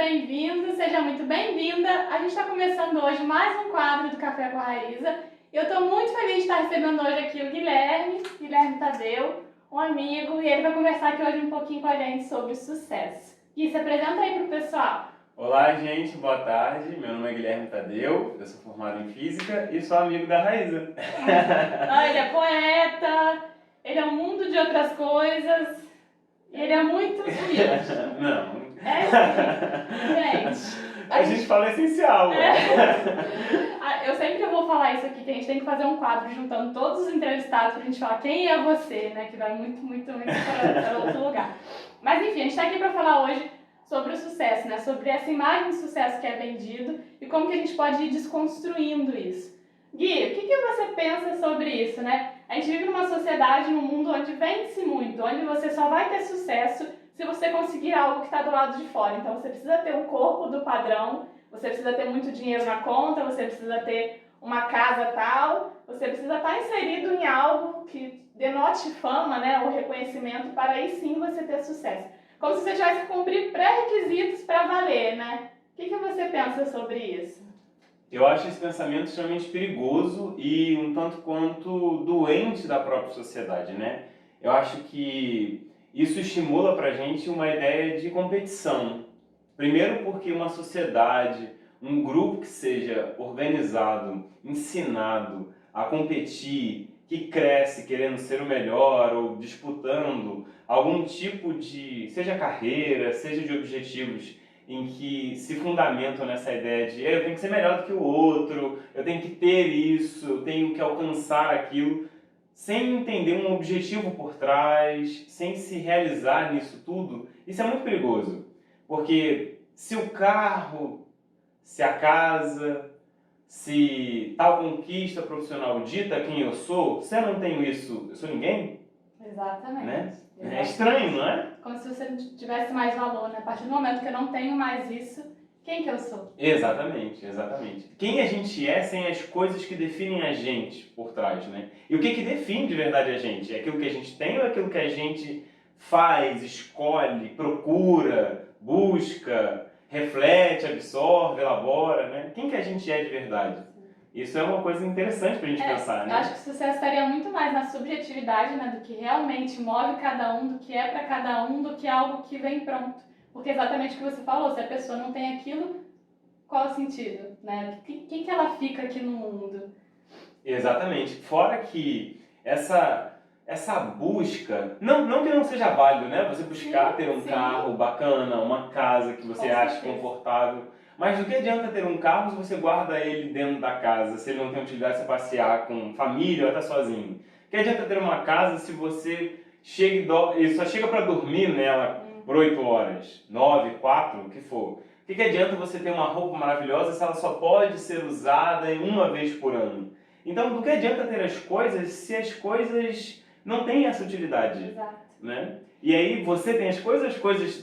bem-vindo, seja muito bem-vinda. A gente está começando hoje mais um quadro do Café com a Raíza. E eu estou muito feliz de estar recebendo hoje aqui o Guilherme Tadeu, um amigo, e ele vai conversar aqui hoje um pouquinho com a gente sobre sucesso. Gui, se apresenta aí para o pessoal. Olá, gente, boa tarde. Meu nome é Guilherme Tadeu, eu sou formado em Física e sou amigo da Raíza. Ele é poeta, ele é um mundo de outras coisas, e ele é muito humilde. Não. É sim, gente. A gente fala essencial, né? Eu sempre vou falar isso aqui, que a gente tem que fazer um quadro juntando todos os entrevistados pra gente falar quem é você, né? Que vai muito para outro lugar. Mas enfim, a gente tá aqui pra falar hoje sobre o sucesso, né? Sobre essa imagem de sucesso que é vendido e como que a gente pode ir desconstruindo isso. Gui, o que você pensa sobre isso, né? A gente vive numa sociedade, num mundo onde vende-se muito, onde você só vai ter sucesso se você conseguir algo que está do lado de fora. Então você precisa ter um corpo do padrão, você precisa ter muito dinheiro na conta, você precisa ter uma casa tal, você precisa estar inserido em algo que denote fama, né, ou reconhecimento, para aí sim você ter sucesso. Como se você tivesse que cumprir pré-requisitos para valer, né? O que você pensa sobre isso? Eu acho esse pensamento extremamente perigoso e um tanto quanto doente da própria sociedade, né? Eu acho que isso estimula pra gente uma ideia de competição. Primeiro porque uma sociedade, um grupo que seja organizado, ensinado a competir, que cresce querendo ser o melhor ou disputando algum tipo de, seja carreira, seja de objetivos em que se fundamentam nessa ideia de eu tenho que ser melhor do que o outro, eu tenho que ter isso, eu tenho que alcançar aquilo, sem entender um objetivo por trás, sem se realizar nisso tudo, isso é muito perigoso. Porque se o carro, se a casa, se tal conquista profissional dita quem eu sou, se eu não tenho isso, eu sou ninguém? Exatamente. Né? Exatamente. É estranho, não é? Como se você não tivesse mais valor, né? A partir do momento que eu não tenho mais isso, quem que eu sou? Exatamente, exatamente. Quem a gente é sem as coisas que definem a gente por trás, né? E o que define de verdade a gente? É aquilo que a gente tem ou é aquilo que a gente faz, escolhe, procura, busca, reflete, absorve, elabora, né? Quem que a gente é de verdade? Isso é uma coisa interessante pra gente pensar, né? Eu acho que o sucesso estaria muito mais na subjetividade, né? Do que realmente move cada um, do que é para cada um, do que algo que vem pronto. Porque exatamente o que você falou, se a pessoa não tem aquilo, qual é o sentido, né? Quem que ela fica aqui no mundo? Exatamente. Fora que essa busca, não que não seja válido, né? Você buscar ter um carro bacana, uma casa que você acha confortável, mas do que adianta ter um carro se você guarda ele dentro da casa, se ele não tem utilidade para passear com família ou até sozinho? Do que adianta ter uma casa se você chega e só chega para dormir nela por 8 horas, 9, 4, o que for? O que adianta você ter uma roupa maravilhosa se ela só pode ser usada uma vez por ano? Então, do que adianta ter as coisas se as coisas não têm essa utilidade? Exato. Né? E aí, você tem as coisas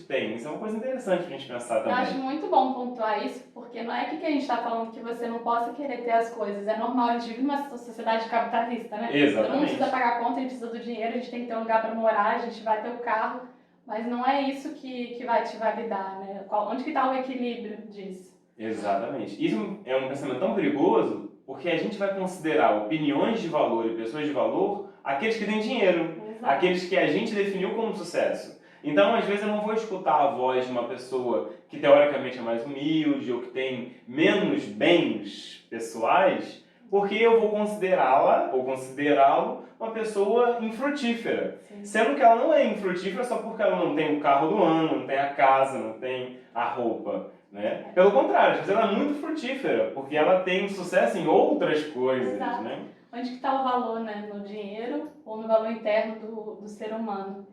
têm. Isso é uma coisa interessante pra gente pensar também. Eu acho muito bom pontuar isso, porque não é que a gente está falando que você não possa querer ter as coisas. É normal, a gente vive numa sociedade capitalista, né? Exatamente. Todo mundo precisa pagar a conta, a gente precisa do dinheiro, a gente tem que ter um lugar para morar, a gente vai ter o carro, mas não é isso que vai te validar, né? Onde que está o equilíbrio disso? Exatamente. Isso é um pensamento tão perigoso, porque a gente vai considerar opiniões de valor e pessoas de valor aqueles que têm dinheiro, aqueles que a gente definiu como sucesso. Então, às vezes, eu não vou escutar a voz de uma pessoa que teoricamente é mais humilde ou que tem menos bens pessoais, porque eu vou considerá-la ou considerá-lo uma pessoa infrutífera. Sim. Sendo que ela não é infrutífera só porque ela não tem o carro do ano, não tem a casa, não tem a roupa. Né? Pelo contrário, às vezes ela é muito frutífera, porque ela tem sucesso em outras coisas. Exato. Né? Onde que está o valor, né? No dinheiro ou no valor interno do ser humano?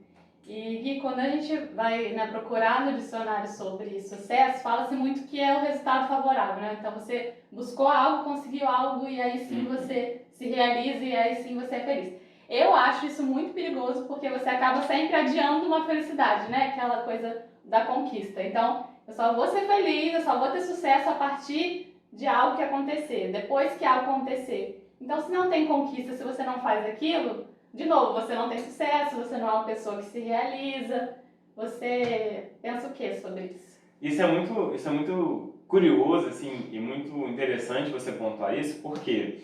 E Gui, quando a gente vai, né, procurar no dicionário sobre sucesso, fala-se muito que é o resultado favorável, né? Então você buscou algo, conseguiu algo e aí sim você se realiza e aí sim você é feliz. Eu acho isso muito perigoso porque você acaba sempre adiando uma felicidade, né? Aquela coisa da conquista. Então, eu só vou ser feliz, eu só vou ter sucesso a partir de algo que acontecer, depois que algo acontecer. Então, se não tem conquista, se você não faz aquilo, de novo, você não tem sucesso, você não é uma pessoa que se realiza. Você pensa o que sobre isso? Isso é muito curioso, assim, e muito interessante você pontuar isso, por quê?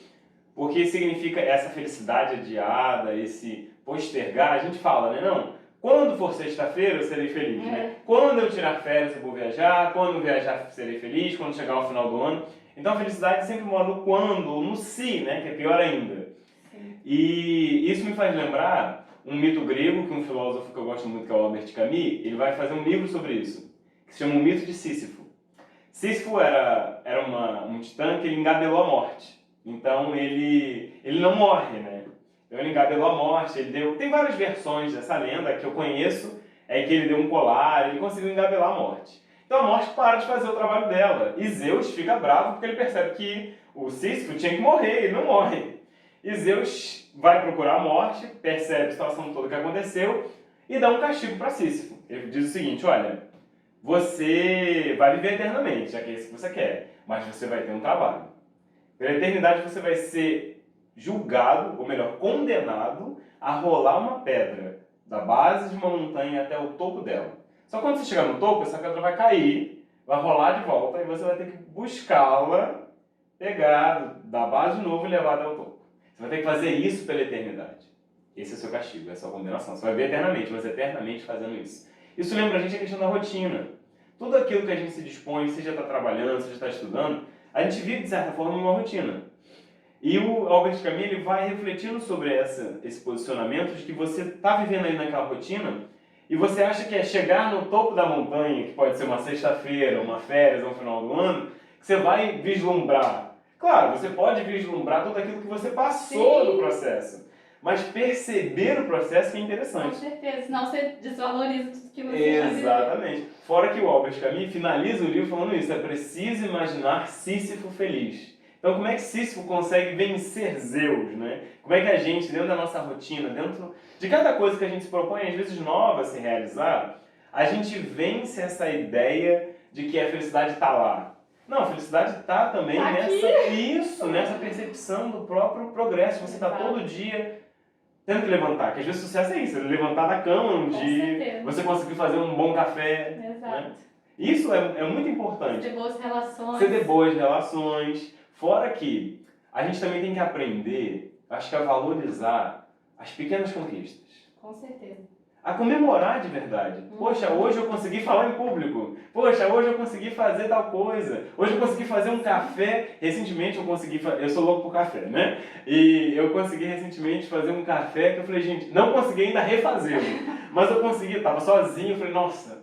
Porque significa essa felicidade adiada, esse postergar, a gente fala, né? Não, quando for sexta-feira eu serei feliz, né? Quando eu tirar férias eu vou viajar, quando eu viajar serei feliz, quando chegar ao final do ano. Então a felicidade sempre mora no quando, ou no se, né? Que é pior ainda. Sim. E isso me faz lembrar um mito grego, que um filósofo que eu gosto muito, que é o Albert Camus, ele vai fazer um livro sobre isso, que se chama O Mito de Sísifo. Sísifo era um titã que ele engabelou a morte. Então ele não morre, né? Então ele engabelou a morte, ele deu... Tem várias versões dessa lenda que eu conheço, é que ele deu um colar, ele conseguiu engabelar a morte. Então a morte para de fazer o trabalho dela. E Zeus fica bravo porque ele percebe que o Sísifo tinha que morrer, ele não morre. E Zeus vai procurar a morte, percebe a situação toda que aconteceu e dá um castigo para Sísifo. Ele diz o seguinte, olha, você vai viver eternamente, já que é isso que você quer, mas você vai ter um trabalho. Pela eternidade você vai ser julgado, ou melhor, condenado a rolar uma pedra da base de uma montanha até o topo dela. Só que quando você chegar no topo, essa pedra vai cair, vai rolar de volta e você vai ter que buscá-la, pegar da base de novo e levar até o topo. Você vai ter que fazer isso pela eternidade. Esse é o seu castigo, essa é a sua condenação. Você vai ver eternamente, mas eternamente fazendo isso. Isso lembra a gente a questão da rotina. Tudo aquilo que a gente se dispõe, seja está trabalhando, seja está estudando, a gente vive, de certa forma, uma rotina. E o Albert Camus ele vai refletindo sobre esse posicionamento de que você está vivendo aí naquela rotina e você acha que é chegar no topo da montanha, que pode ser uma sexta-feira, uma férias, um final do ano, que você vai vislumbrar. Claro, você pode vislumbrar tudo aquilo que você passou do processo. Mas perceber o processo que é interessante. Com certeza, senão você desvaloriza tudo que você Exatamente. Fora que o Albert Camus finaliza o livro falando isso, é preciso imaginar Sísifo feliz. Então como é que Sísifo consegue vencer Zeus, né? Como é que a gente, dentro da nossa rotina, dentro de cada coisa que a gente se propõe, às vezes nova a se realizar, a gente vence essa ideia de que a felicidade está lá. Não, a felicidade está também nessa percepção do próprio progresso. Você está todo dia tendo que levantar, que às vezes sucesso é isso, é levantar da cama um dia, você conseguir fazer um bom café. Exato. Né? Isso é muito importante. Ter boas relações. Você ter boas relações. Fora que a gente também tem que aprender, acho que a valorizar as pequenas conquistas. Com certeza. A comemorar de verdade. Poxa, hoje eu consegui falar em público. Poxa, hoje eu consegui fazer tal coisa. Hoje eu consegui fazer um café. Recentemente eu sou louco por café, né? E eu consegui recentemente fazer um café que eu falei, gente, não consegui ainda refazê-lo. Mas eu consegui, eu tava sozinho, eu falei, nossa,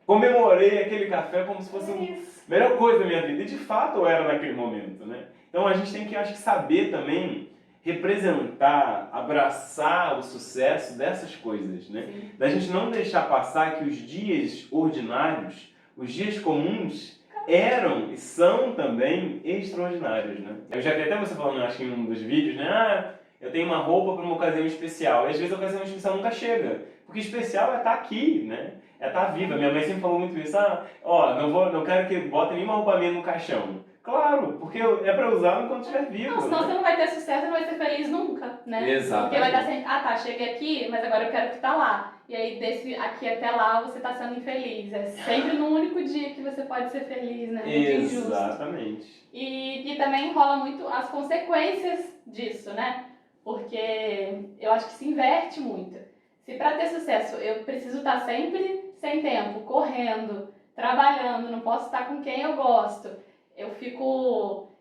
comemorei aquele café como se fosse a melhor coisa da minha vida. E de fato eu era naquele momento, né? Então a gente tem que, acho que, saber também representar, abraçar o sucesso dessas coisas, né? Sim. Da gente não deixar passar que os dias ordinários, os dias comuns, eram e são também extraordinários, né? Eu já vi até você falando, acho que em um dos vídeos, né? Ah, eu tenho uma roupa para uma ocasião especial. E às vezes a ocasião especial nunca chega. Porque especial é estar aqui, né? É estar viva. Minha mãe sempre falou muito isso. Ah, ó, não quero que bote nenhuma roupa minha no caixão. Claro, porque é pra usar enquanto estiver vivo. Não, senão você não vai ter sucesso, não vai ser feliz nunca, né? Exatamente. Porque vai estar sempre, tá, cheguei aqui, mas agora eu quero que tá lá. E aí, desse aqui até lá, você tá sendo infeliz. É sempre no único dia que você pode ser feliz, né? Muito injusto. Exatamente. E também rola muito as consequências disso, né? Porque eu acho que se inverte muito. Se pra ter sucesso eu preciso estar sempre sem tempo, correndo, trabalhando, não posso estar com quem eu gosto, eu fico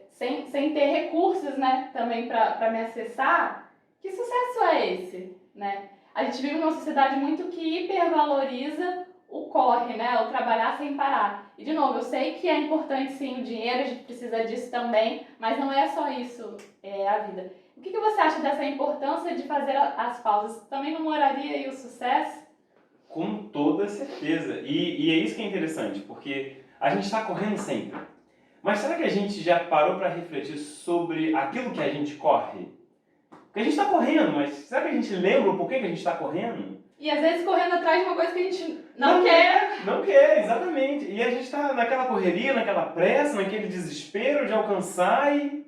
sem ter recursos, né, também para me acessar, que sucesso é esse, né? A gente vive numa sociedade muito que hipervaloriza o corre, né, o trabalhar sem parar. E de novo, eu sei que é importante sim o dinheiro, a gente precisa disso também, mas não é só isso a vida. O que você acha dessa importância de fazer as pausas? Também não moraria aí o sucesso? Com toda certeza. E é isso que é interessante, porque a gente está correndo sempre. Mas será que a gente já parou para refletir sobre aquilo que a gente corre? Porque a gente está correndo, mas será que a gente lembra o porquê que a gente está correndo? E às vezes correndo atrás de uma coisa que a gente não quer. Não quer, exatamente. E a gente está naquela correria, naquela pressa, naquele desespero de alcançar e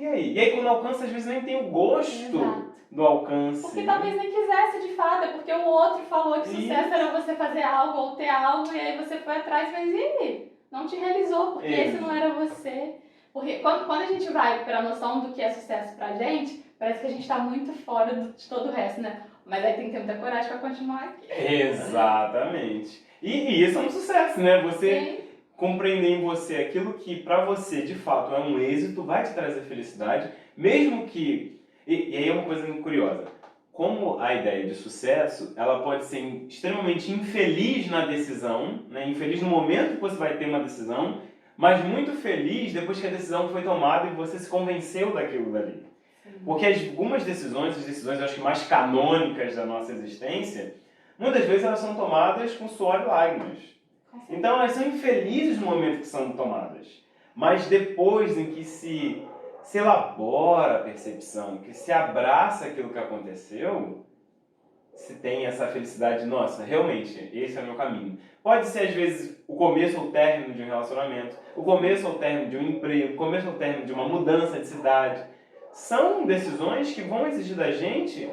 aí? E aí quando alcança, às vezes nem tem o gosto. Exato. do alcance. Porque talvez nem quisesse de fato, é porque o outro falou que sucesso era você fazer algo ou ter algo, e aí você foi atrás, mas e não te realizou, porque esse não era você. Porque quando a gente vai para a noção do que é sucesso pra gente, parece que a gente tá muito fora de todo o resto, né? Mas aí tem que ter muita coragem para continuar aqui. Exatamente. E isso é um sucesso, né? Você Sim. compreender em você aquilo que para você de fato é um êxito, vai te trazer felicidade, mesmo que... E aí é uma coisa curiosa. Como a ideia de sucesso, ela pode ser extremamente infeliz na decisão, né? Infeliz no momento que você vai ter uma decisão, mas muito feliz depois que a decisão foi tomada e você se convenceu daquilo dali. Porque algumas decisões, as decisões eu acho que mais canônicas da nossa existência, muitas vezes elas são tomadas com suor e lágrimas. Então elas são infelizes no momento que são tomadas. Mas depois em que se elabora a percepção, que se abraça aquilo que aconteceu, se tem essa felicidade, nossa, realmente, esse é o meu caminho. Pode ser, às vezes, o começo ou o término de um relacionamento, o começo ou o término de um emprego, o começo ou o término de uma mudança de cidade. São decisões que vão exigir da gente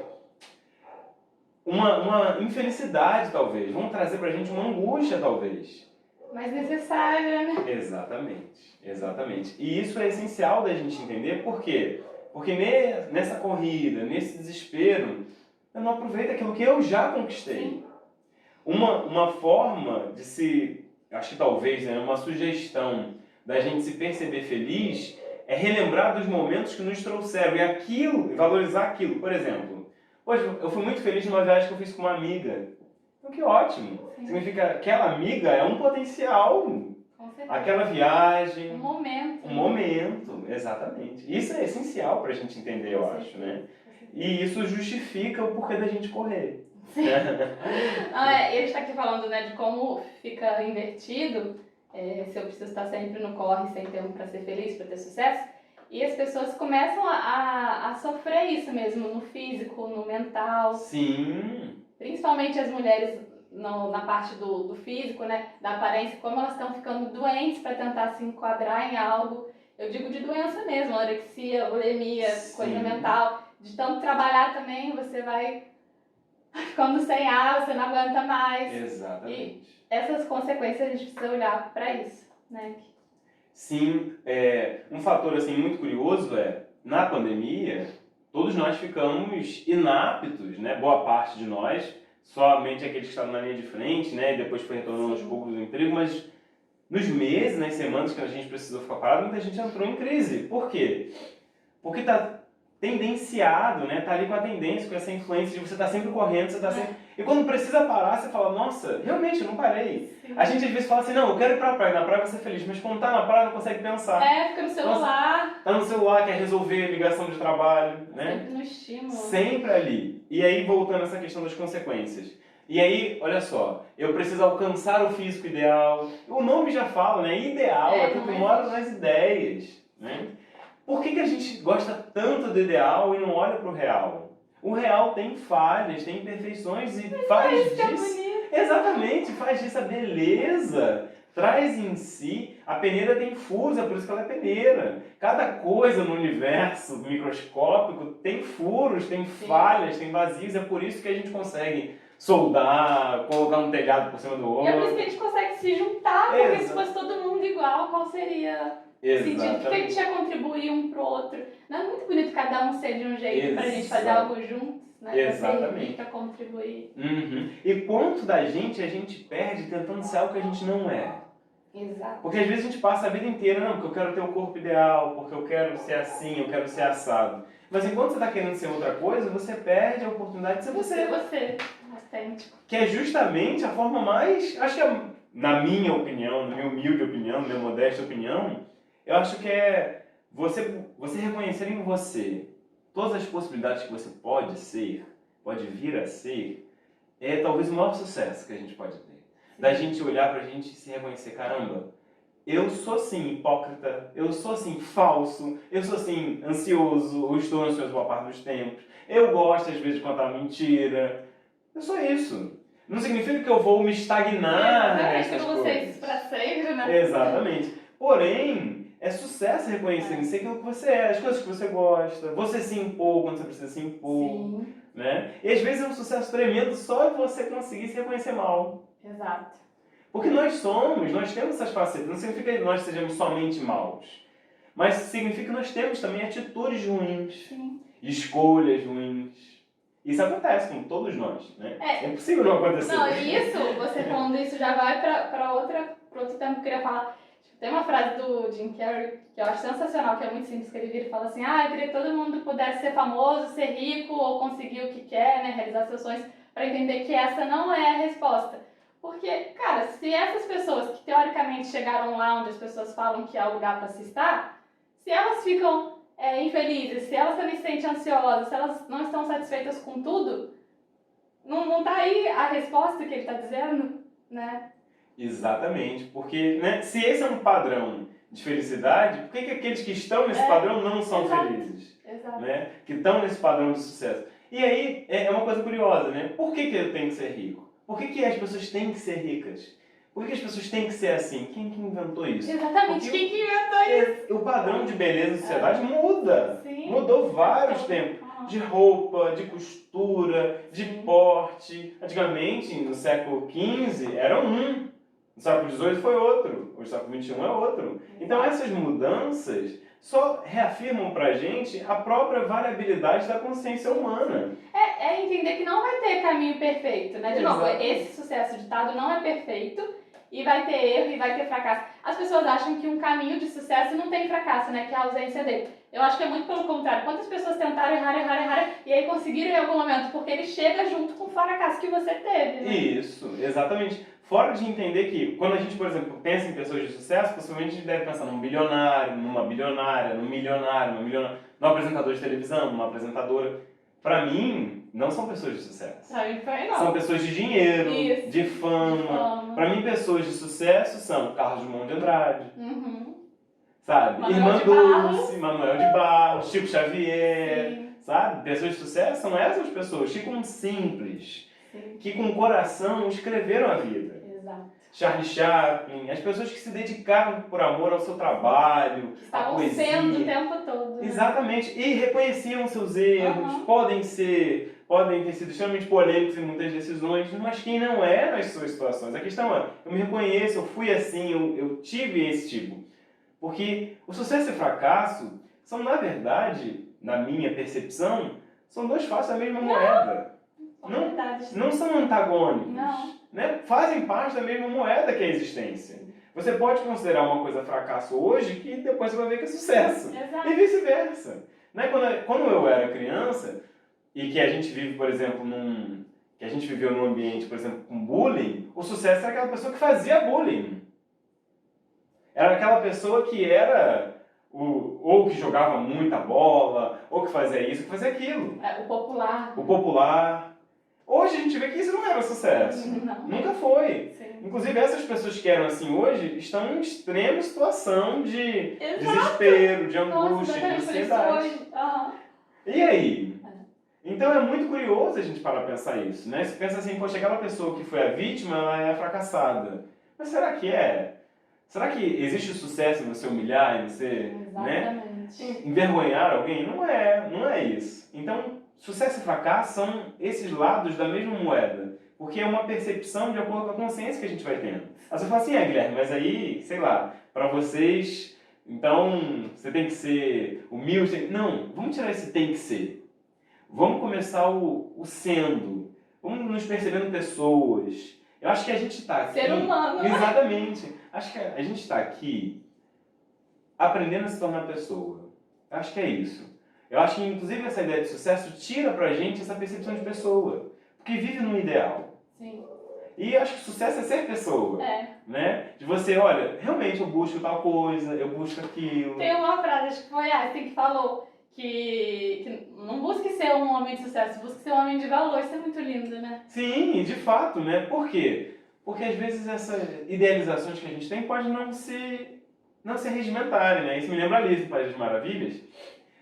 uma infelicidade, talvez. Vão trazer pra gente uma angústia, talvez. Mas necessária, né? Exatamente, exatamente. E isso é essencial da gente entender, por quê? Porque nessa corrida, nesse desespero, eu não aproveito aquilo que eu já conquistei. Sim. Uma forma de se, acho que talvez, né, uma sugestão da gente se perceber feliz é relembrar dos momentos que nos trouxeram e valorizar aquilo. Por exemplo, hoje eu fui muito feliz numa viagem que eu fiz com uma amiga. Então, que ótimo! Sim. Significa que aquela amiga é um potencial. Com certeza. Aquela viagem. Um momento. Um momento, exatamente. Isso é essencial pra gente entender, eu acho, né? E isso justifica o porquê da gente correr. Sim. Ele está aqui falando, né, de como fica invertido, se eu preciso estar sempre no corre, sem tempo para ser feliz, para ter sucesso. E as pessoas começam a sofrer isso mesmo, no físico, no mental. Sim. Principalmente as mulheres na parte do físico, né, da aparência, como elas estão ficando doentes para tentar se enquadrar em algo. Eu digo de doença mesmo, anorexia, bulimia, Sim. coisa mental. De tanto trabalhar também, você vai ficando sem ar, você não aguenta mais. Exatamente. E essas consequências a gente precisa olhar para isso, né? Sim, um fator assim muito curioso na pandemia, todos nós ficamos inaptos, né? Boa parte de nós, somente aqueles que estavam na linha de frente, né? E depois foi retornando aos poucos do emprego, mas nos meses, nas semanas que a gente precisou ficar parado, muita gente entrou em crise. Por quê? Porque tá tendenciado, né? Tá ali com a tendência, com essa influência de você estar sempre correndo, você tá sempre... E quando precisa parar, você fala, nossa, realmente, eu não parei. Sim. A gente às vezes fala assim, não, eu quero ir pra praia, na praia eu vou ser feliz, mas quando tá na praia não consegue pensar. Fica no celular. Tá no celular, quer resolver ligação de trabalho, né? Sempre no estímulo. Sempre ali. E aí, voltando a essa questão das consequências. E aí, olha só, eu preciso alcançar o físico ideal. O nome já fala, né? Ideal, é tudo mora nas ideias, né? Por que a gente gosta tanto do ideal e não olha para o real? O real tem falhas, tem imperfeições e faz disso... Exatamente, faz disso a beleza. Traz em si... A peneira tem furos, é por isso que ela é peneira. Cada coisa no universo microscópico tem furos, tem falhas, tem vazios. É por isso que a gente consegue soldar, colocar um telhado por cima do outro. E é por isso que a gente consegue se juntar, porque se fosse todo mundo igual, qual seria... sentido que a gente ia contribuir um pro outro. Não é muito bonito cada um ser de um jeito pra gente fazer algo juntos, né? Exatamente. Pra contribuir. Uhum. E quanto da gente a gente perde tentando ser algo que a gente não é. Exato. Porque às vezes a gente passa a vida inteira, não, porque eu quero ter o corpo ideal, porque eu quero ser assim, eu quero ser assado. Mas enquanto você está querendo ser outra coisa, você perde a oportunidade de ser você. Ser você, autêntico. Que é justamente a forma mais, acho que na minha opinião, na minha humilde opinião, na minha modesta opinião, eu acho que é você reconhecer em você todas as possibilidades que você pode ser, pode vir a ser, é talvez o maior sucesso que a gente pode ter. Da gente olhar pra gente e se reconhecer, caramba, eu sou sim hipócrita, eu sou sim falso, eu sou sim ansioso, ou estou ansioso boa parte dos tempos, eu gosto às vezes de contar mentira, eu sou isso. Não significa que eu vou me estagnar nessas coisas. Eu não vou ser isso pra sempre, né? Exatamente. Porém, É sucesso reconhecer ser aquilo que você é, as coisas que você gosta, você se impor quando você precisa se impor. Sim. Né? E às vezes é um sucesso tremendo só você conseguir se reconhecer mal. Exato. Porque nós temos essas facetas. Não significa que nós sejamos somente maus. Mas significa que nós temos também atitudes ruins, Sim. escolhas ruins. Isso acontece com todos nós, né? É impossível não acontecer. Não, isso, você falando isso já vai para outro tema que eu queria falar. Tem uma frase do Jim Carrey que eu acho sensacional, que é muito simples, que ele vira e fala assim: eu queria que todo mundo pudesse ser famoso, ser rico ou conseguir o que quer, né, realizar seus sonhos, para entender que essa não é a resposta. Porque, cara, se essas pessoas que teoricamente chegaram lá onde as pessoas falam que é o lugar para se estar, se elas ficam infelizes, se elas também se sentem ansiosas, se elas não estão satisfeitas com tudo, não tá aí a resposta que ele está dizendo, né? Exatamente, porque né, se esse é um padrão de felicidade, por que aqueles que estão nesse padrão não são felizes? Exato. Né? Que estão nesse padrão de sucesso. E aí é uma coisa curiosa, né? Por que eu tenho que ser rico? Por que as pessoas têm que ser ricas? Por que as pessoas têm que ser assim? Quem que inventou isso? Exatamente, quem que inventou isso? O padrão de beleza da sociedade muda. Sim. Mudou vários tempos. De roupa, de costura, de porte. Antigamente, no século XV, era um. No século XVIII foi outro. O século XXI é outro. Então essas mudanças só reafirmam pra gente a própria variabilidade da consciência humana. É entender que não vai ter caminho perfeito, né? De novo, esse sucesso ditado não é perfeito e vai ter erro e vai ter fracasso. As pessoas acham que um caminho de sucesso não tem fracasso, né? Que é a ausência dele. Eu acho que é muito pelo contrário. Quantas pessoas tentaram errar e aí conseguiram em algum momento? Porque ele chega junto com o fracasso que você teve, né? Isso, exatamente. Fora de entender que, quando a gente, por exemplo, pensa em pessoas de sucesso, possivelmente a gente deve pensar num bilionário, numa bilionária, num milionário, num apresentador de televisão, numa apresentadora. Pra mim, não são pessoas de sucesso. Pra mim foi não. São pessoas de dinheiro, Isso. de fama. Pra mim, pessoas de sucesso são Carlos Drummond de Andrade. Sabe? Irmã Dulce, Manuel de Barros, Chico Xavier. Sim. Sabe? Pessoas de sucesso são essas pessoas que com simples, que com coração escreveram a vida. Exato. Charlie Chaplin, as pessoas que se dedicaram por amor ao seu trabalho, à poesia. Estavam sendo o tempo todo. Né? Exatamente. E reconheciam seus erros, podem ter sido extremamente polêmicos em muitas decisões, mas quem não é nas suas situações? A questão é, eu me reconheço, eu fui assim, eu tive esse tipo. Porque o sucesso e o fracasso são, na verdade, na minha percepção, são duas faces da mesma moeda. Não são antagônicos. Não. Né? Fazem parte da mesma moeda que é a existência. Você pode considerar uma coisa fracasso hoje que depois você vai ver que é sucesso. Exato. E vice-versa. Né? Quando eu era criança e que a gente vive, por exemplo, que a gente viveu num ambiente, por exemplo, com bullying, o sucesso era aquela pessoa que fazia bullying. Era aquela pessoa que era ou que jogava muita bola, ou que fazia isso, ou que fazia aquilo. O popular. Hoje a gente vê que isso não era sucesso. Não. Nunca foi. Sim. Inclusive essas pessoas que eram assim hoje estão em extrema situação de Exato. Desespero, de angústia, de ansiedade. E aí? Então é muito curioso a gente parar a pensar isso, né? Você pensa assim, poxa, aquela pessoa que foi a vítima, ela é a fracassada. Mas será que é? Será que existe o sucesso em você humilhar, em você, né, envergonhar alguém? Não é isso. Então, sucesso e fracasso são esses lados da mesma moeda, porque é uma percepção de acordo com a consciência que a gente vai tendo. Aí você fala assim, Guilherme, mas aí, sei lá, para vocês, então, você tem que ser humilde. Não, vamos tirar esse tem que ser. Vamos começar o sendo. Vamos nos percebendo pessoas. Eu acho que a gente está aqui... Ser humano. Exatamente. Acho que a gente está aqui aprendendo a se tornar pessoa. Eu acho que é isso. Eu acho que, inclusive, essa ideia de sucesso tira pra gente essa percepção de pessoa. Porque vive num ideal. Sim. E eu acho que sucesso é ser pessoa. Né? De você, olha, realmente eu busco tal coisa, eu busco aquilo. Tem uma frase, acho que foi assim que falou, que não busque ser um homem de sucesso, busque ser um homem de valor. Isso é muito lindo, né? Sim, de fato, né? Por quê? Porque às vezes essas idealizações que a gente tem podem não se regimentarem, né? Isso me lembra Alice no País das Maravilhas.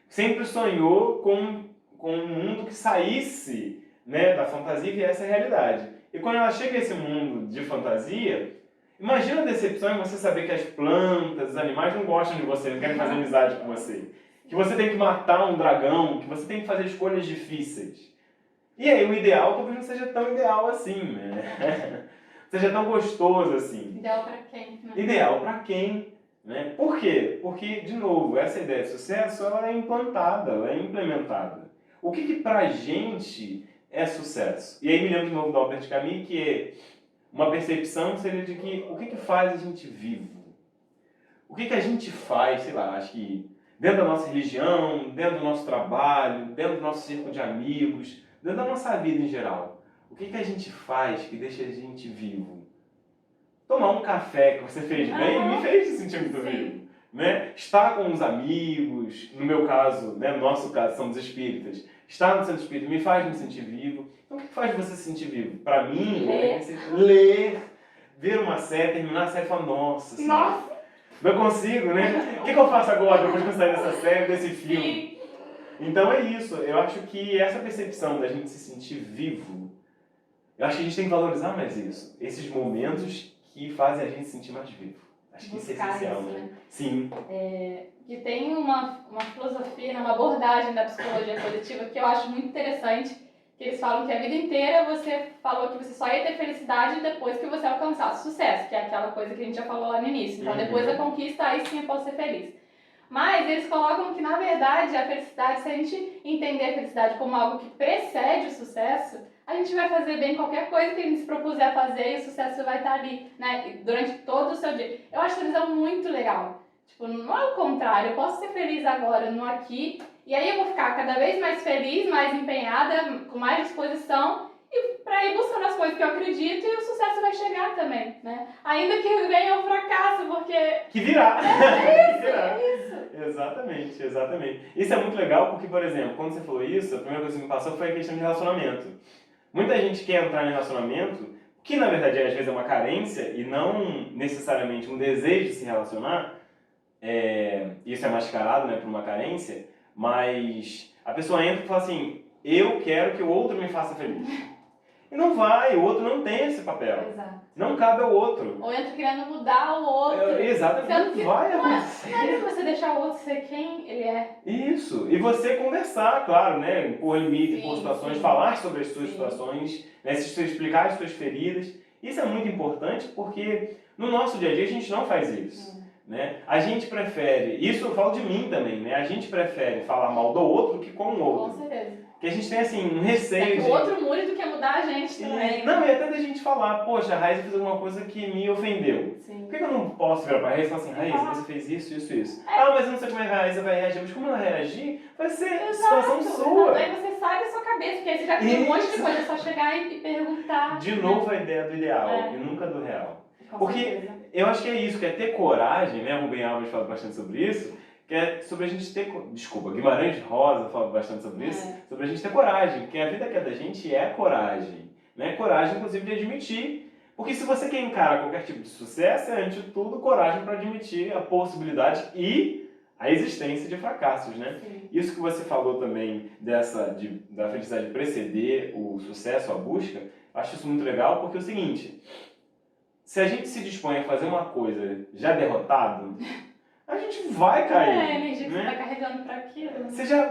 Sempre sonhou com um mundo que saísse, né, da fantasia e viesse a realidade. E quando ela chega a esse mundo de fantasia, Imagina a decepção em você saber que as plantas, os animais não gostam de você, não querem fazer amizade com você. Que você tem que matar um dragão, que você tem que fazer escolhas difíceis. E aí o ideal talvez não seja tão ideal assim, né? Seja tão gostoso assim. Ideal pra quem? Né? Ideal para quem? Né? Por quê? Porque, de novo, essa ideia de sucesso ela é implantada, ela é implementada. O que pra gente é sucesso? E aí me lembro de novo do Albert Camus, que é uma percepção seria de que o que faz a gente vivo? O que a gente faz, sei lá, acho que dentro da nossa religião, dentro do nosso trabalho, dentro do nosso círculo de amigos, dentro da nossa vida em geral. O que a gente faz que deixa a gente vivo? Tomar um café que você fez bem me fez se sentir muito vivo. Né? Estar com os amigos, no meu caso, né, no nosso caso, somos espíritas, estar no centro espírita me faz me sentir vivo. Então o que faz você se sentir vivo? Para mim, ler, ver uma série, terminar a série e falar, nossa senhora, não consigo, né? O que eu faço agora depois que eu sair dessa série, desse filme? Então é isso, eu acho que essa percepção da gente se sentir vivo, eu acho que a gente tem que valorizar mais isso. Esses momentos que fazem a gente se sentir mais vivo. Acho que isso é essencial, isso, né? Sim. Que tem uma filosofia, uma abordagem da psicologia coletiva que eu acho muito interessante, que eles falam que a vida inteira você falou que você só ia ter felicidade depois que você alcançasse sucesso, que é aquela coisa que a gente já falou lá no início. Então, depois da conquista, aí sim eu posso ser feliz. Mas eles colocam que, na verdade, a felicidade, se a gente entender a felicidade como algo que precede o sucesso, a gente vai fazer bem qualquer coisa que a gente se propuser a fazer e o sucesso vai estar ali, né, durante todo o seu dia. Eu acho essa visão muito legal. Tipo, não é o contrário, eu posso ser feliz agora, no aqui, e aí eu vou ficar cada vez mais feliz, mais empenhada, com mais disposição, e para ir buscando as coisas que eu acredito, e o sucesso vai chegar também, né? Ainda que venha o fracasso, porque... Que virá! É isso. Exatamente, exatamente. Isso é muito legal porque, por exemplo, quando você falou isso, a primeira coisa que me passou foi a questão de relacionamento. Muita gente quer entrar em relacionamento, que na verdade às vezes é uma carência e não necessariamente um desejo de se relacionar, isso é mascarado, né, por uma carência, mas a pessoa entra e fala assim, eu quero que o outro me faça feliz. E não vai, o outro não tem esse papel. Exato. Não cabe ao outro. Ou entra querendo mudar o outro. Exatamente, não vai acontecer. Não é você deixar o outro ser quem ele é. Isso, e você conversar, claro, né, impor limite, impor situações, falar sobre as suas situações, né, explicar as suas feridas. Isso é muito importante porque no nosso dia a dia a gente não faz isso. Né? A gente prefere, isso eu falo de mim também, né? A gente prefere falar mal do outro que com o outro. Com certeza. Porque a gente tem assim, um receio que o outro mude do que mudar a gente também. Não, e até da gente falar, poxa, a Raíssa fez alguma coisa que me ofendeu. Sim. Por que eu não posso virar pra Raíssa e falar assim, Raíssa, você fez isso? Ah, mas eu não sei como a Raíssa vai reagir. Mas como ela reagir, vai ser situação sua. Aí você sai da sua cabeça, porque aí você já tem um monte de coisa, é só chegar e perguntar. De novo a ideia do ideal e nunca do real. Porque certeza. Eu acho que é isso, que é ter coragem, né? O Rubem Alves fala bastante sobre isso, que é sobre a gente ter... Desculpa, Guimarães Rosa fala bastante sobre isso, sobre a gente ter coragem, porque a vida que é da gente é coragem, né? Coragem, inclusive, de admitir. Porque se você quer encarar qualquer tipo de sucesso, é, antes de tudo, coragem para admitir a possibilidade e a existência de fracassos, né? Sim. Isso que você falou também da felicidade preceder o sucesso, a busca, acho isso muito legal, porque é o seguinte... Se a gente se dispõe a fazer uma coisa já derrotado, a gente vai cair. A energia que você está carregando para aquilo.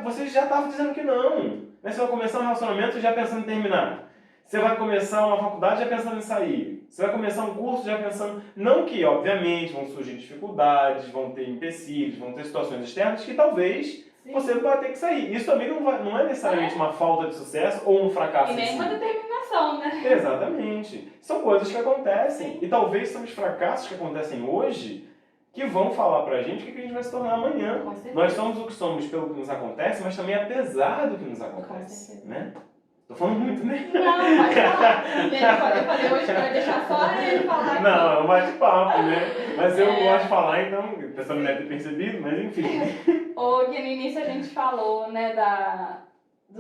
Você já estava dizendo que não. Você vai começar um relacionamento já pensando em terminar. Você vai começar uma faculdade já pensando em sair. Você vai começar um curso já pensando... Não que, obviamente, vão surgir dificuldades, vão ter empecilhos, vão ter situações externas que talvez você vai ter que sair. Isso também não é necessariamente uma falta de sucesso ou um fracasso. E nem uma determinação, né? Exatamente. São coisas que acontecem. E talvez são os fracassos que acontecem hoje que vão falar pra gente o que a gente vai se tornar amanhã. Nós somos o que somos pelo que nos acontece, mas também apesar do que nos acontece. Né? Tô falando muito, né? Não, pode falar. Eu falei hoje que vai deixar só ele falar aqui. Não, é um bate-papo, né? Mas eu gosto de falar, então o pessoal não deve ter percebido, mas enfim. Que no início a gente falou, né,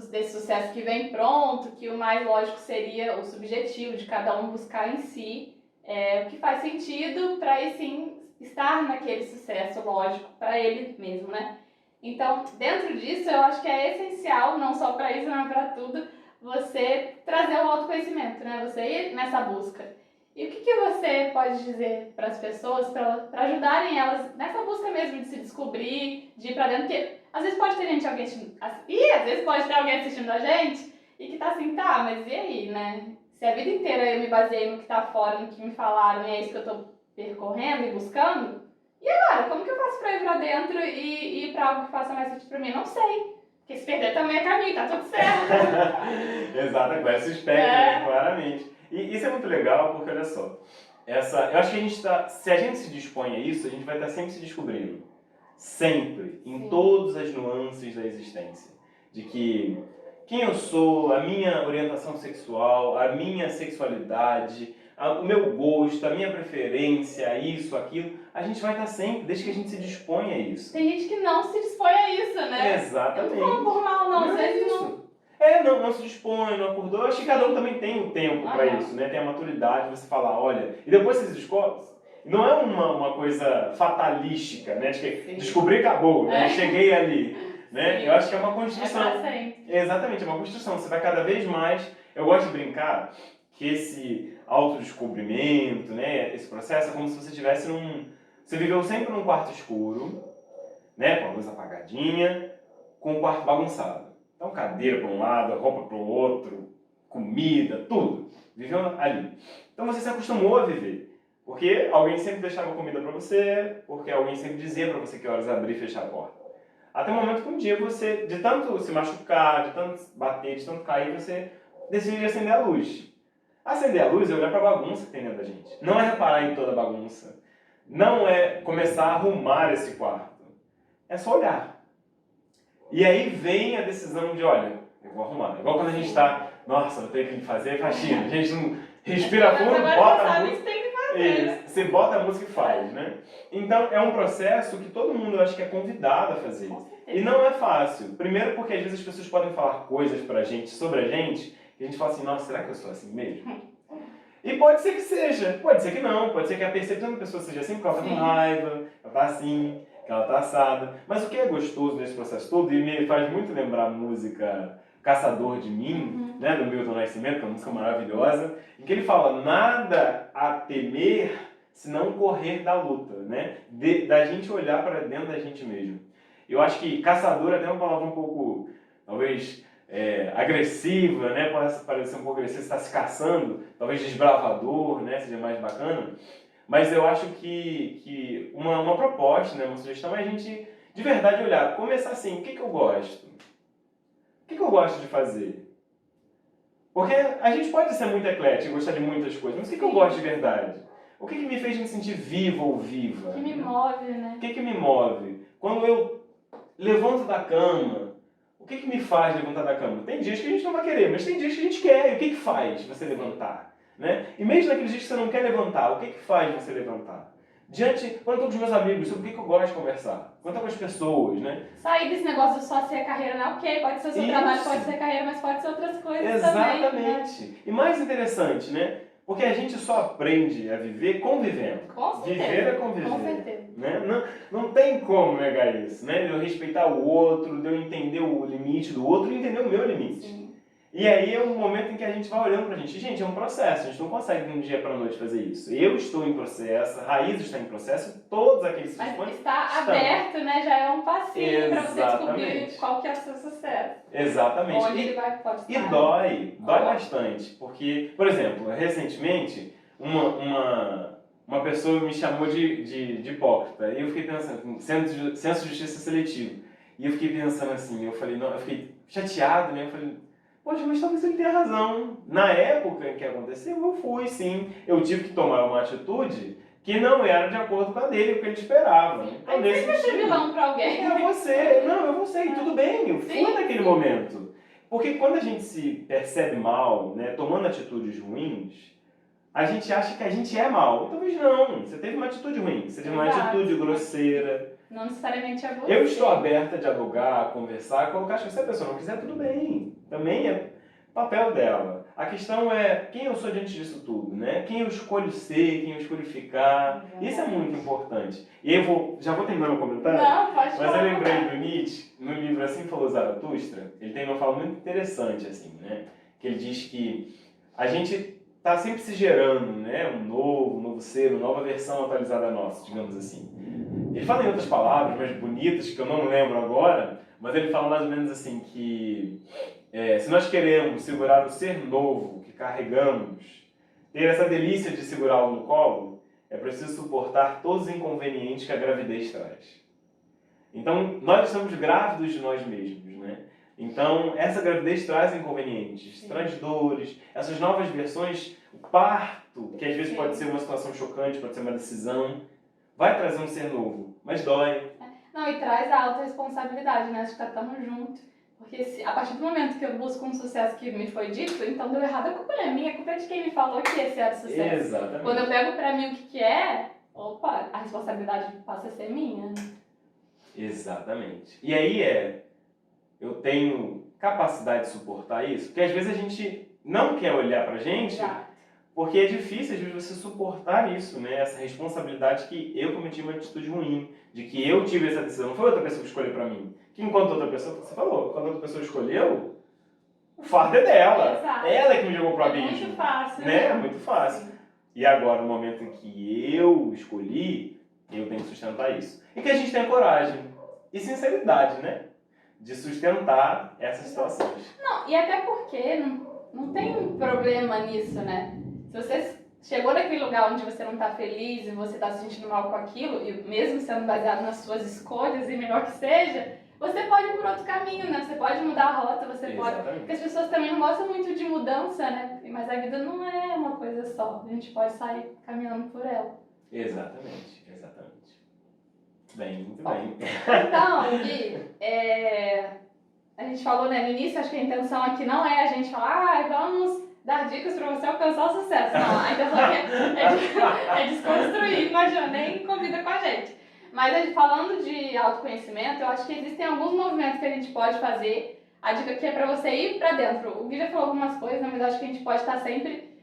desse sucesso que vem pronto, que o mais lógico seria o subjetivo de cada um buscar em si o que faz sentido para aí sim estar naquele sucesso lógico para ele mesmo, né? Então, dentro disso, eu acho que é essencial, não só para isso, mas para tudo, você trazer o autoconhecimento, né? Você ir nessa busca. E o que você pode dizer para as pessoas, para ajudarem elas nessa busca mesmo de se descobrir, de ir para dentro? Porque às vezes pode ter gente, alguém assistindo, às vezes pode ter alguém assistindo a gente e que tá assim, tá, mas e aí, né? Se a vida inteira eu me baseei no que tá fora, no que me falaram, e é isso que eu tô percorrendo e buscando, e agora, como que eu faço pra ir pra dentro e ir pra algo que faça mais sentido pra mim? Não sei. Porque se perder também é caminho, tá tudo certo. Exato, agora se espectra, né, claramente. E isso é muito legal, porque olha só, eu acho que a gente se a gente se dispõe a isso, a gente vai estar sempre se descobrindo. Sempre, em Sim. todas as nuances da existência. De que quem eu sou, a minha orientação sexual, a minha sexualidade, o meu gosto, a minha preferência, isso, aquilo, a gente vai estar sempre, desde que a gente se dispõe a isso. Tem gente que não se dispõe a isso, né? Exatamente. Eu não falo por mal, não. Às vezes não. Não se dispõe, não acordou. Eu acho que cada um também tem o tempo para isso, né? Tem a maturidade de você falar, olha... E depois você descobre. Não é uma coisa fatalística, né? De que descobri e acabou, né? Cheguei ali, né? Sim. Eu acho que é uma construção. É pra sempre. Exatamente, é uma construção. Você vai cada vez mais... Eu gosto de brincar que esse autodescobrimento, né? Esse processo é como se você estivesse Você viveu sempre num quarto escuro, né? Com a luz apagadinha, com o quarto bagunçado. Então, cadeira para um lado, roupa para o outro, comida, tudo. Viveu ali. Então, você se acostumou a viver. Porque alguém sempre deixava comida para você, porque alguém sempre dizia para você que horas abrir e fechar a porta. Até o momento que um dia você, de tanto se machucar, de tanto bater, de tanto cair, você decidiu acender a luz. Acender a luz é olhar para a bagunça que tem dentro da gente. Não é reparar em toda a bagunça. Não é começar a arrumar esse quarto. É só olhar. E aí vem a decisão de, olha, eu vou arrumar. Igual quando a gente está, nossa, vou ter que fazer faxina. A gente não respira fundo, bota a música. Você bota a música e faz, né? Então é um processo que todo mundo, eu acho que é convidado a fazer. E não é fácil. Primeiro porque às vezes as pessoas podem falar coisas pra gente, sobre a gente, e a gente fala assim, nossa, será que eu sou assim mesmo? E pode ser que seja, pode ser que não, pode ser que a percepção da pessoa seja assim, porque ela tá com raiva, ela tá assim, que ela tá assada. Mas o que é gostoso nesse processo todo, e me faz muito lembrar a música Caçador de Mim, né, do Milton Nascimento, que é uma música maravilhosa, em que ele fala, nada a temer se não correr da luta, né? Da gente olhar para dentro da gente mesmo. Eu acho que caçador é até uma palavra um pouco, talvez, agressiva, né? Pode parecer um pouco agressivo, você está se caçando, talvez desbravador, né? Seja mais bacana. Mas eu acho que uma proposta, né? Uma sugestão é a gente, de verdade, olhar, começar assim, o que eu gosto? O que eu gosto de fazer? Porque a gente pode ser muito eclético, gostar de muitas coisas, mas o que eu gosto de verdade? O que me fez me sentir vivo ou viva? O que me move, né? O que me move? Quando eu levanto da cama, o que me faz levantar da cama? Tem dias que a gente não vai querer, mas tem dias que a gente quer. E o que faz você levantar? Né? E mesmo naqueles dias que você não quer levantar, o que faz você levantar? Quando eu estou com os meus amigos, sobre o que eu gosto de conversar? Quando eu estou com as pessoas, né? Sair desse negócio de só ser carreira, não é ok, pode ser o seu trabalho, pode ser carreira, mas pode ser outras coisas também. Exatamente. Né? E mais interessante, né? Porque a gente só aprende a viver convivendo. Com certeza. Viver é conviver. Com certeza. Né? Não tem como negar isso, né? De eu respeitar o outro, de eu entender o limite do outro e entender o meu limite. Sim. E aí é um momento em que a gente vai olhando pra gente. Gente, é um processo, a gente não consegue de um dia pra noite fazer isso. Eu estou em processo, a Raiz está em processo, todos aqueles que se dispõem está aberto, né? Já é um passinho para você descobrir qual que é o seu sucesso. Exatamente. Onde ele pode estar. E dói bastante. Porque, por exemplo, recentemente, uma pessoa me chamou de hipócrita. E eu fiquei pensando, senso de justiça seletivo. E eu fiquei pensando assim, eu fiquei chateado, né? Eu falei, poxa, mas talvez ele tenha razão. Na época em que aconteceu, eu fui, sim. Eu tive que tomar uma atitude que não era de acordo com a dele, o que ele esperava. Então, aí você vai ser vilão pra alguém. Eu vou ser, e tudo bem, eu fui naquele momento. Porque quando a gente se percebe mal, né, tomando atitudes ruins, a gente acha que a gente é mal. Talvez não, você teve uma atitude ruim, você teve uma atitude grosseira. Não necessariamente é você. Eu estou aberta a dialogar, a conversar, a colocar. Se a pessoa não quiser, tudo bem. Também é papel dela. A questão é quem eu sou diante disso tudo, né? Quem eu escolho ser, quem eu escolho ficar. Isso é muito importante. E eu já vou terminar meu comentário? Não, pode falar. Mas eu lembrei do Nietzsche, no livro Assim Falou Zaratustra, ele tem uma fala muito interessante, assim, né? Que ele diz que a gente tá sempre se gerando, né? Um novo ser, uma nova versão atualizada nossa, digamos assim. Ele fala em outras palavras mais bonitas, que eu não lembro agora, mas ele fala mais ou menos assim que se nós queremos segurar o ser novo que carregamos, ter essa delícia de segurá-lo no colo, é preciso suportar todos os inconvenientes que a gravidez traz. Então, nós estamos grávidos de nós mesmos, né? Então, essa gravidez traz inconvenientes, traz dores, essas novas versões, o parto, que às vezes pode ser uma situação chocante, pode ser uma decisão, vai trazer um ser novo, mas dói. Não, e traz a alta responsabilidade, né? De estar tão junto. Porque a partir do momento que eu busco um sucesso que me foi dito, então deu errado, a culpa não é minha, a culpa é de quem me falou que esse era o sucesso. Exatamente. Quando eu pego pra mim o que é, opa, a responsabilidade passa a ser minha. Exatamente. E aí eu tenho capacidade de suportar isso? Porque às vezes a gente não quer olhar pra gente, porque é difícil às vezes você suportar isso, né? Essa responsabilidade que eu cometi uma atitude ruim, de que eu tive essa decisão, não foi outra pessoa que escolheu pra mim. Que enquanto outra pessoa, você falou, quando outra pessoa escolheu, o fardo é dela. Exato. Ela é que me jogou pro abismo. É muito fácil, né? É muito fácil. Sim. E agora, no momento em que eu escolhi, eu tenho que sustentar isso. E que a gente tenha coragem e sinceridade, né? De sustentar essas situações. Não, e até porque não tem problema nisso, né? Se você chegou naquele lugar onde você não está feliz e você está se sentindo mal com aquilo, e mesmo sendo baseado nas suas escolhas, e melhor que seja, você pode ir por outro caminho, né? Você pode mudar a rota, você pode... Porque as pessoas também não gostam muito de mudança, né? Mas a vida não é uma coisa só. A gente pode sair caminhando por ela. Exatamente, exatamente. Muito bem. Então, Gui, a gente falou, né, no início, acho que a intenção aqui não é a gente falar, vamos dar dicas para você alcançar o sucesso. Não, a intenção aqui é desconstruir, imagina, nem convida com a gente. Mas falando de autoconhecimento, eu acho que existem alguns movimentos que a gente pode fazer. A dica aqui é para você ir para dentro. O Gui já falou algumas coisas, né, mas eu acho que a gente pode estar sempre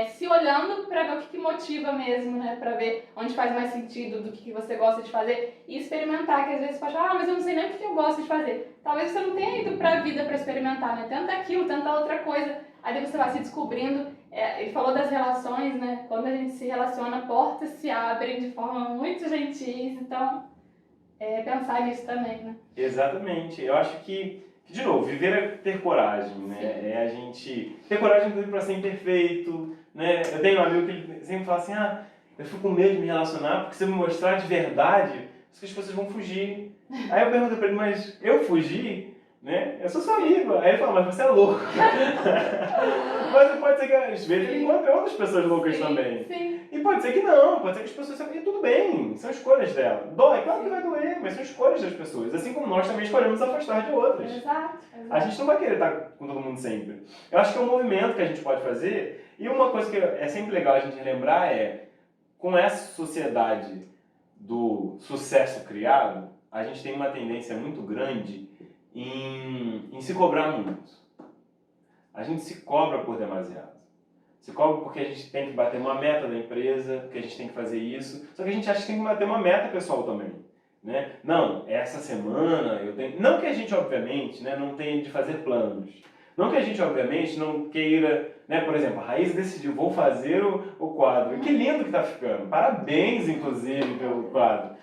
se olhando para ver o que motiva mesmo, né? Para ver onde faz mais sentido, do que você gosta de fazer e experimentar, que às vezes você pode falar, mas eu não sei nem o que eu gosto de fazer. Talvez você não tenha ido para a vida para experimentar, né? Tenta aquilo, tenta outra coisa, aí você vai se descobrindo. Ele falou das relações, né? Quando a gente se relaciona, portas se abrem de forma muito gentis, então pensar nisso também, né? Exatamente. Eu acho que, de novo, viver é ter coragem, né? Sim. É a gente ter coragem, inclusive, para ser imperfeito, né? Eu tenho um amigo que ele sempre fala assim, eu fico com medo de me relacionar, porque se eu me mostrar de verdade, as pessoas vão fugir. Aí eu pergunto para ele, mas eu fugi? Né? Eu sou seu amigo. Aí ele fala, mas você é louco. Mas pode ser que às vezes ele encontre outras pessoas loucas também. Sim. E pode ser que não, pode ser que as pessoas sabem, e tudo bem, são escolhas dela. Dói, claro que vai doer, mas são escolhas das pessoas. Assim como nós também escolhemos afastar de outras. Exato. A gente não vai querer estar com todo mundo sempre. Eu acho que é um movimento que a gente pode fazer. E uma coisa que é sempre legal a gente lembrar com essa sociedade do sucesso criado, a gente tem uma tendência muito grande em se cobrar muito. A gente se cobra por demasiado. Se cobra porque a gente tem que bater uma meta da empresa, porque a gente tem que fazer isso. Só que a gente acha que tem que bater uma meta pessoal também. Né? Não, essa semana eu tenho... Não que a gente, obviamente, né, não tenha de fazer planos. Não que a gente, obviamente, não queira... Né? Por exemplo, a Raíssa decidiu, vou fazer o quadro. E que lindo que está ficando. Parabéns, inclusive, pelo quadro.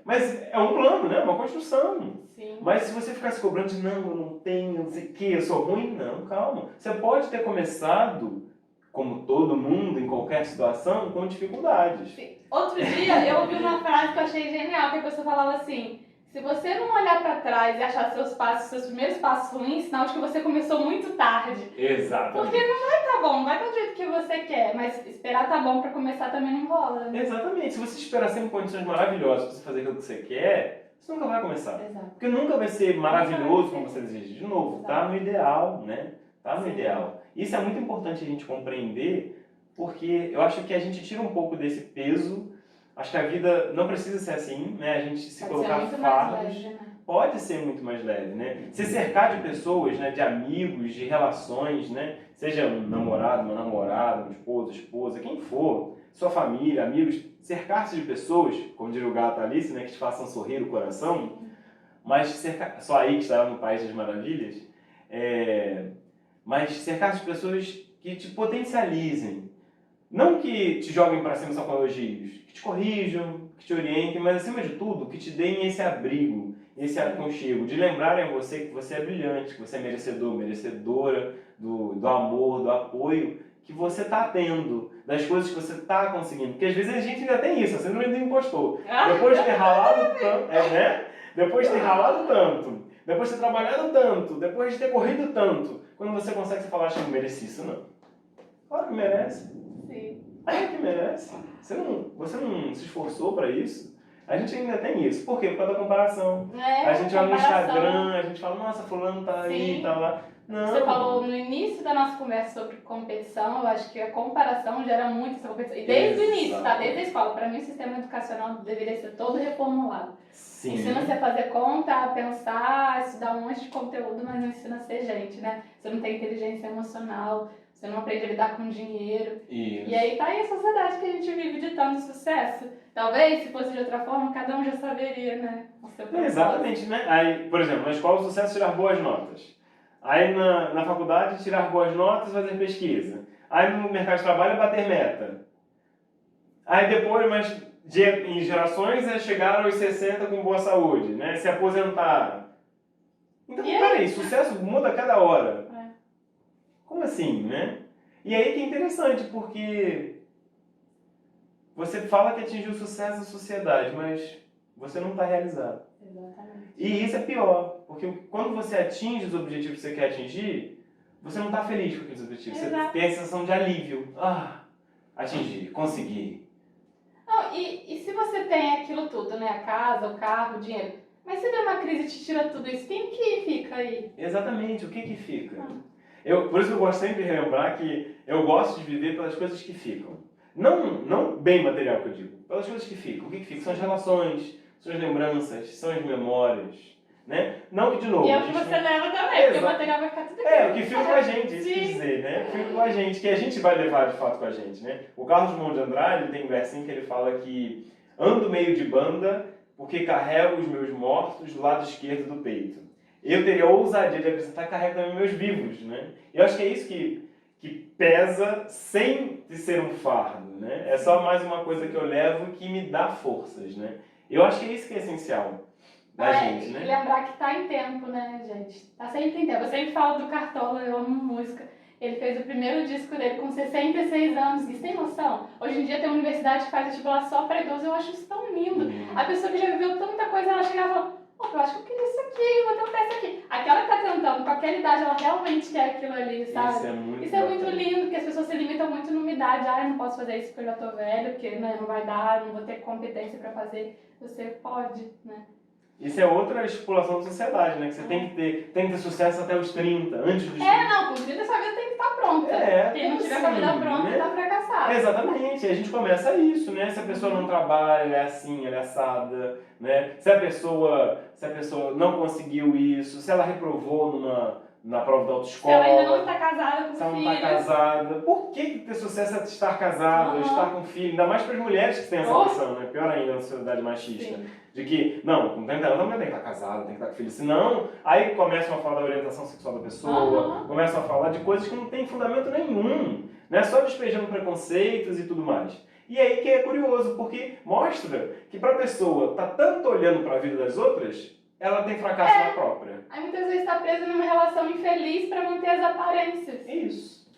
Mas é um plano, né? Uma construção. Sim. Mas se você ficar se cobrando de não, eu não tenho, não sei o que, eu sou ruim, não, calma. Você pode ter começado, como todo mundo, em qualquer situação, com dificuldades. Sim. Outro dia eu ouvi uma frase que eu achei genial, que a pessoa falava assim, se você não olhar pra trás e achar seus primeiros passos ruins, sinal de que você começou muito tarde. Exatamente. Porque não vai tá bom, não vai do jeito que você quer, mas esperar tá bom pra começar também não rola. Né? Exatamente. Se você esperar sempre condições maravilhosas pra você fazer aquilo que você quer, você nunca vai começar. Exato. Porque nunca vai ser maravilhoso como você deseja. De novo, Exato. Tá no ideal, né? Tá no Sim. ideal. Isso é muito importante a gente compreender, porque eu acho que a gente tira um pouco desse peso. Acho que a vida não precisa ser assim, né? A gente se Pode colocar ser muito mais fardos. leve, né? Pode ser muito mais leve, né? Se cercar de pessoas, né? De amigos, de relações, né? Seja um namorado, uma namorada, um esposo, esposa, quem for, sua família, amigos, cercar-se de pessoas, como diria o gato Alice, né? Que te façam sorrir o coração, mas só aí que está no País das Maravilhas, mas cercar-se de pessoas que te potencializem. Não que te joguem para cima só com elogios, que te corrijam, que te orientem, mas acima de tudo, que te deem esse abrigo, esse aconchego, de lembrarem a você que você é brilhante, que você é merecedor, merecedora do amor, do apoio que você está tendo, das coisas que você está conseguindo. Porque às vezes a gente ainda tem isso, a síndrome do impostor. Depois de ter ralado tanto, né? Depois de ter ralado tanto, depois de ter trabalhado tanto, depois de ter corrido tanto, quando você consegue, você fala, acho que não mereci isso, não. Claro que merece. Sim. Claro que merece. Você não se esforçou para isso? A gente ainda tem isso. Por quê? Por causa da comparação. A gente vai no Instagram, a gente fala, nossa, fulano tá aí, tá lá. Não. Você falou no início da nossa conversa sobre competição, eu acho que a comparação gera muito essa competição. E desde o início, tá? Desde a escola. Para mim, o sistema educacional deveria ser todo reformulado. Sim. Ensina-se a fazer conta, a pensar, a estudar um monte de conteúdo, mas não ensina a ser gente, né? Você não tem inteligência emocional, você não aprende a lidar com dinheiro. Isso. E aí tá aí a sociedade que a gente vive ditando sucesso. Talvez, se fosse de outra forma, cada um já saberia, né? O seu propósito. Exatamente, né? Aí, por exemplo, na escola o sucesso é tirar boas notas. Aí na faculdade, tirar boas notas e fazer pesquisa. Aí no mercado de trabalho, bater meta. Aí depois, mas em gerações, é chegar aos 60 com boa saúde, né? Se aposentaram. Então, peraí, sucesso muda a cada hora. Como assim, né? E aí que é interessante, porque você fala que atingiu o sucesso da sociedade, mas você não está realizado. Exatamente. E isso é pior, porque quando você atinge os objetivos que você quer atingir, você não está feliz com aqueles objetivos. Exato. Você tem a sensação de alívio. Ah, atingi, consegui. Não, e se você tem aquilo tudo, né? A casa, o carro, o dinheiro, mas se der uma crise e te tira tudo isso, quem que fica aí? Exatamente, o que fica? Por isso que eu gosto sempre de relembrar que eu gosto de viver pelas coisas que ficam. Não bem material que eu digo, pelas coisas que ficam. O que fica? São as relações, são as lembranças, são as memórias, né? Não que, de novo... E é o que você leva também, porque o material vai ficar tudo aqui. O que fica com a gente, isso quer dizer, né? O que fica com a gente, que a gente vai levar de fato com a gente, né? O Carlos Drummond de Andrade tem um versinho que ele fala que ando meio de banda porque carrego os meus mortos do lado esquerdo do peito. Eu teria a ousadia de acrescentar carrego também meus vivos, né? Eu acho que é isso que pesa sem ser um fardo, né? É só mais uma coisa que eu levo que me dá forças, né? Eu acho que é isso que é essencial da gente, né? E lembrar que tá em tempo, né, gente? Tá sempre em tempo. Eu sempre falo do Cartola, eu amo música. Ele fez o primeiro disco dele com 66 anos. Isso tem noção? Hoje em dia tem uma universidade que faz vestibular só pra idoso. Eu acho isso tão lindo. A pessoa que já viveu tanta coisa, ela chegava e falava, eu acho que eu queria isso aqui, vou tentar isso aqui. Aquela que tá cantando, com aquela idade, ela realmente quer aquilo ali, sabe? Isso é muito lindo, porque as pessoas se limitam muito numa idade. Ah, eu não posso fazer isso porque eu já tô velho, porque né, não vai dar, não vou ter competência pra fazer. Você pode, né? Isso é outra estipulação da sociedade, né? Que você tem que ter sucesso até os 30, antes dos 30. Não, com 30 sua vida tem que estar pronta. Quem não tiver com a vida pronta, né? Tá fracassado. Exatamente, a gente começa isso, né? Se a pessoa não trabalha, ela é assim, ela é assada, né? Se a pessoa não conseguiu isso, se ela reprovou na prova da autoescola. Se ela ainda não está casada com se ela filhos. não está casada. Por que ter sucesso é estar casada, estar com filho? Ainda mais para as mulheres que têm essa noção, né? Pior ainda na sociedade machista. Sim. De que, não, com 30 anos a mulher tem que estar casada, tem que estar com filho. Senão, aí começam a falar da orientação sexual da pessoa, começam a falar de coisas que não tem fundamento nenhum, né? Só despejando preconceitos e tudo mais. E aí que é curioso, porque mostra que para a pessoa estar tanto olhando para a vida das outras, ela tem fracasso na própria. Aí muitas vezes está presa numa relação infeliz para manter as aparências. Isso.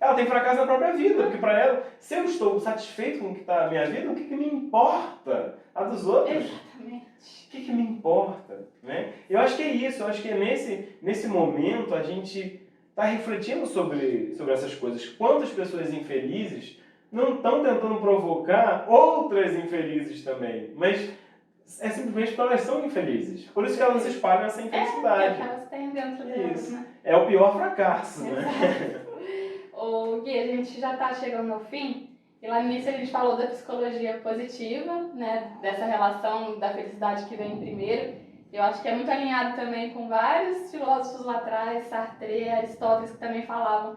Ela tem fracasso na própria vida, porque para ela, se eu estou satisfeito com o que está a minha vida, o que me importa? A dos outros? Exatamente. O que me importa? Né? Eu acho que é isso, eu acho que é nesse momento a gente está refletindo sobre essas coisas. Quantas pessoas infelizes não estão tentando provocar outras infelizes também, mas é simplesmente porque elas são infelizes. Por isso que elas espalham essa infelicidade. É que elas têm dentro delas, né? É o pior fracasso, né? Ô Gui, a gente já está chegando ao fim, e lá no início a gente falou da psicologia positiva, né? Dessa relação da felicidade que vem primeiro. Eu acho que é muito alinhado também com vários filósofos lá atrás, Sartre, Aristóteles, que também falavam,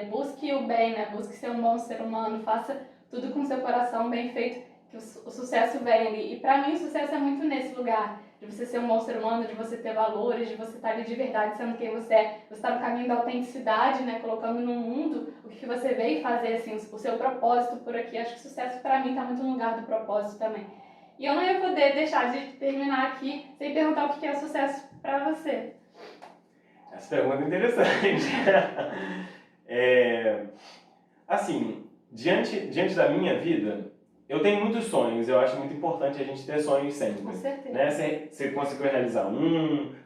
busque o bem, né? Busque ser um bom ser humano, faça tudo com seu coração bem feito, que o sucesso vem ali. E pra mim o sucesso é muito nesse lugar, de você ser um bom ser humano, de você ter valores, de você estar ali de verdade sendo quem você é. Você tá no caminho da autenticidade, né? Colocando no mundo o que você veio fazer, assim, o seu propósito por aqui. Acho que o sucesso pra mim tá muito no lugar do propósito também. E eu não ia poder deixar de terminar aqui sem perguntar o que é sucesso pra você. Essa pergunta é interessante. Assim, diante da minha vida, eu tenho muitos sonhos. Eu acho muito importante a gente ter sonhos sempre. Com certeza. Né? Você conseguiu realizar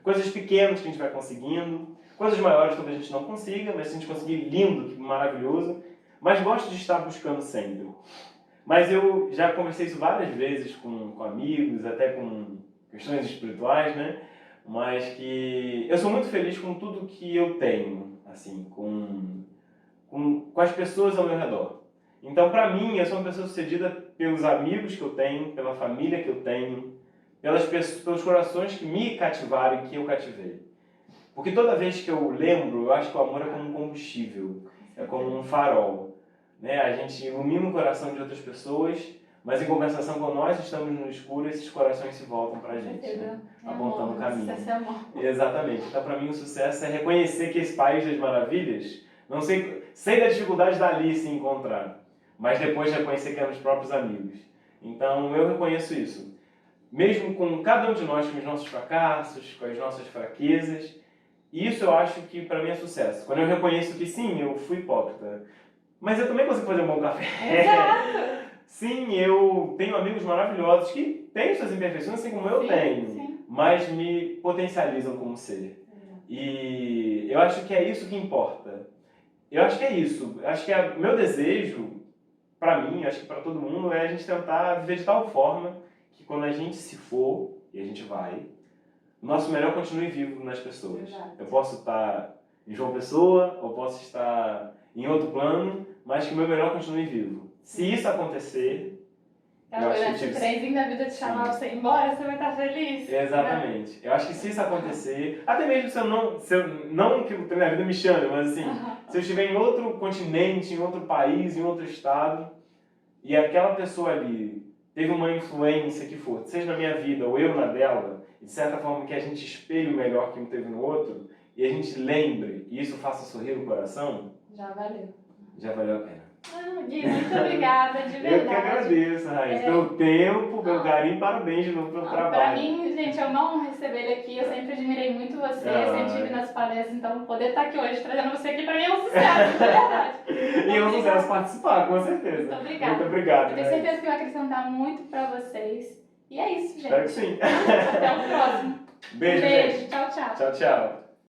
coisas pequenas que a gente vai conseguindo, coisas maiores que talvez a gente não consiga, mas se a gente conseguir, lindo, maravilhoso. Mas gosto de estar buscando sempre. Mas eu já conversei isso várias vezes com amigos, até com questões espirituais, né? Mas que eu sou muito feliz com tudo que eu tenho, assim, com as pessoas ao meu redor. Então, para mim, eu sou uma pessoa sucedida pelos amigos que eu tenho, pela família que eu tenho, pelos corações que me cativaram e que eu cativei. Porque toda vez que eu lembro, eu acho que o amor é como um combustível, é como um farol. Né? A gente ilumina o coração de outras pessoas, mas em compensação, quando nós estamos no escuro, esses corações se voltam para a gente, né? Apontando o caminho. Sucesso é amor. Exatamente. Então, para mim, o sucesso é reconhecer que esse país das maravilhas, não sei da dificuldade dali se encontrar, mas depois reconhecer que eram os próprios amigos. Então, eu reconheço isso. Mesmo com cada um de nós, com os nossos fracassos, com as nossas fraquezas, isso eu acho que para mim é sucesso. Quando eu reconheço que sim, eu fui hipócrita, mas eu também consigo fazer um bom café. Exato. Sim, eu tenho amigos maravilhosos que têm suas imperfeições, assim como eu tenho, mas me potencializam como ser. E eu acho que é isso que importa. Eu acho que é isso. Acho que meu desejo, para mim, acho que para todo mundo, é a gente tentar viver de tal forma que quando a gente se for, e a gente vai, o nosso melhor continue vivo nas pessoas. Exato. Eu posso estar em João Pessoa, ou posso estar em outro plano, mas que o meu melhor continue vivo. Se isso acontecer... Durante o trenzinho da vida te chamar você ir embora, você vai estar feliz. Exatamente. Eu acho que se isso acontecer, até mesmo se eu não que o trem da vida me chame, mas assim, se eu estiver em outro continente, em outro país, em outro estado, e aquela pessoa ali teve uma influência que for, seja na minha vida ou eu na dela, e de certa forma que a gente espelhe o melhor que um teve no outro, e a gente lembre, e isso faça sorrir o coração, já valeu. Já valeu a pena. Gui, muito obrigada, de verdade. Eu que agradeço, Raíssa, pelo tempo, pelo carinho, parabéns de novo pelo trabalho. Pra mim, gente, é uma honra receber ele aqui, eu sempre admirei muito você, sempre estive nas palestras, então poder estar aqui hoje trazendo você aqui pra mim é um sucesso, de verdade. E é um sucesso participar, com certeza. Muito obrigada. Muito obrigado. Eu tenho certeza que vai acrescentar muito pra vocês. E é isso, gente. Espero que sim. Até o próximo. Beijo, Beijo. gente. Tchau, tchau. Tchau, tchau.